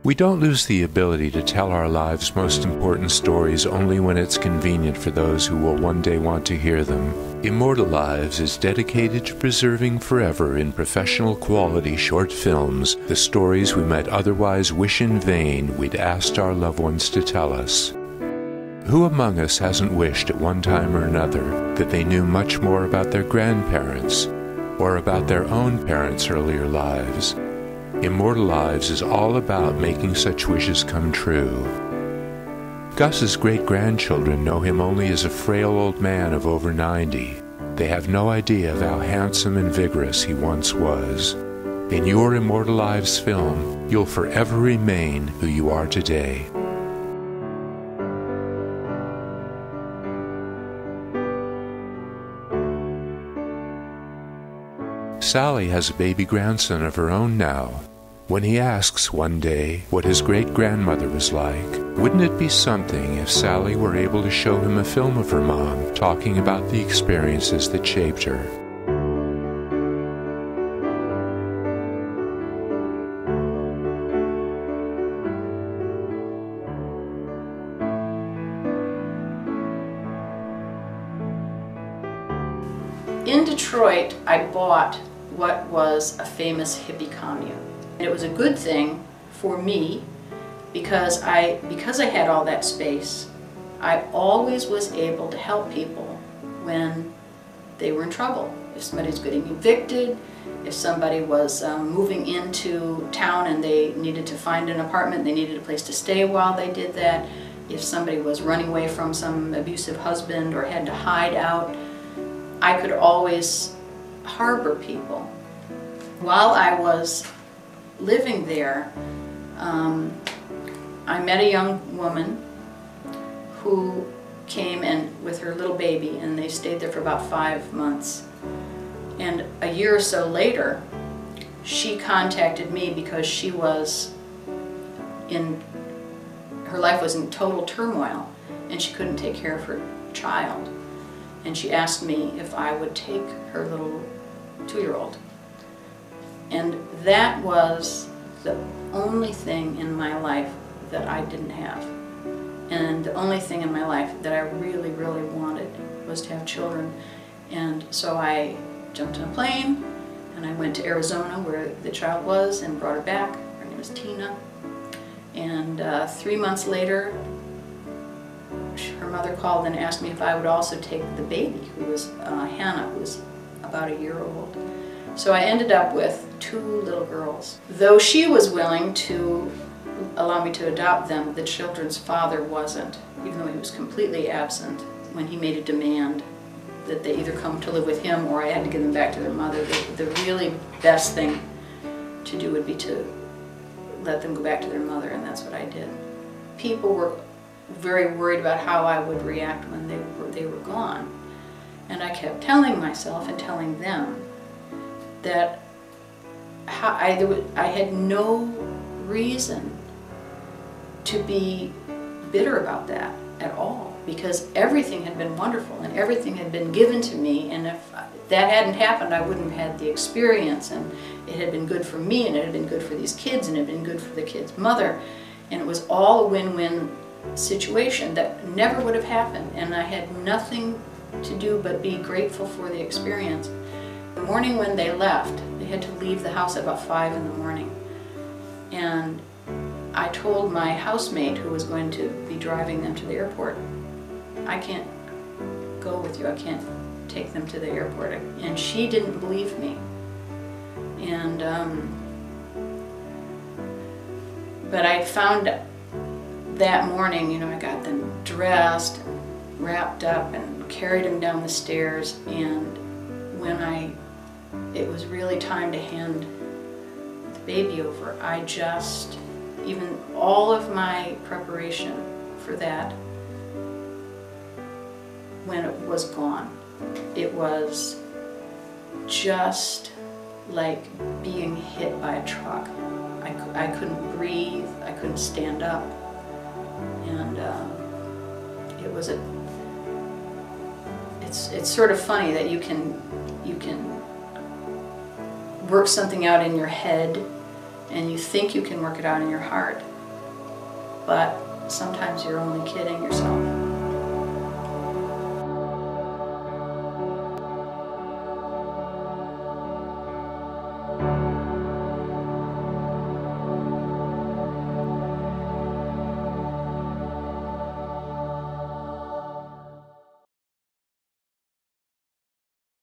We don't lose the ability to tell our lives' most important stories only when it's convenient for those who will one day want to hear them. Immortal Lives is dedicated to preserving forever in professional quality short films the stories we might otherwise wish in vain we'd asked our loved ones to tell us. Who among us hasn't wished at one time or another that they knew much more about their grandparents or about their own parents' earlier lives? Immortal Lives is all about making such wishes come true. Gus's great-grandchildren know him only as a frail old man of over 90. They have no idea of how handsome and vigorous he once was. In your Immortal Lives film, you'll forever remain who you are today. Sally has a baby grandson of her own now. When he asks one day what his great-grandmother was like, wouldn't it be something if Sally were able to show him a film of her mom talking about the experiences that shaped her? In Detroit, I bought what was a famous hippie commune. It was a good thing for me because I had all that space. I always was able to help people when they were in trouble. If somebody was getting evicted, if somebody was moving into town and they needed to find an apartment, they needed a place to stay while they did that, if somebody was running away from some abusive husband or had to hide out, I could always harbor people. While I was living there, I met a young woman who came in with her little baby, and they stayed there for about 5 months. And a year or so later, she contacted me because she was her life was in total turmoil, and she couldn't take care of her child. And she asked me if I would take her little 2-year-old. And that was the only thing in my life that I didn't have. And the only thing in my life that I really, really wanted was to have children. And so I jumped on a plane and I went to Arizona where the child was and brought her back. Her name was Tina. And 3 months later, her mother called and asked me if I would also take the baby, who was Hannah, who was about 1 year old. So I ended up with 2 little girls. Though she was willing to allow me to adopt them, the children's father wasn't, even though he was completely absent when he made a demand that they either come to live with him or I had to give them back to their mother. The really best thing to do would be to let them go back to their mother, and that's what I did. People were very worried about how I would react when they were gone. And I kept telling myself and telling them that I had no reason to be bitter about that at all, because everything had been wonderful and everything had been given to me, and if that hadn't happened I wouldn't have had the experience, and it had been good for me and it had been good for these kids and it had been good for the kid's mother, and it was all a win-win situation that never would have happened, and I had nothing to do but be grateful for the experience. The morning when they left, they had to leave the house at about 5 in the morning, and I told my housemate who was going to be driving them to the airport, I can't go with you, I can't take them to the airport, and she didn't believe me. And but I found that morning, you know, I got them dressed and wrapped up and carried them down the stairs, and when it was really time to hand the baby over, I just, even all of my preparation for that, when it was gone, it was just like being hit by a truck. I couldn't breathe, I couldn't stand up, and it's sort of funny that you can work something out in your head and you think you can work it out in your heart, but sometimes you're only kidding yourself.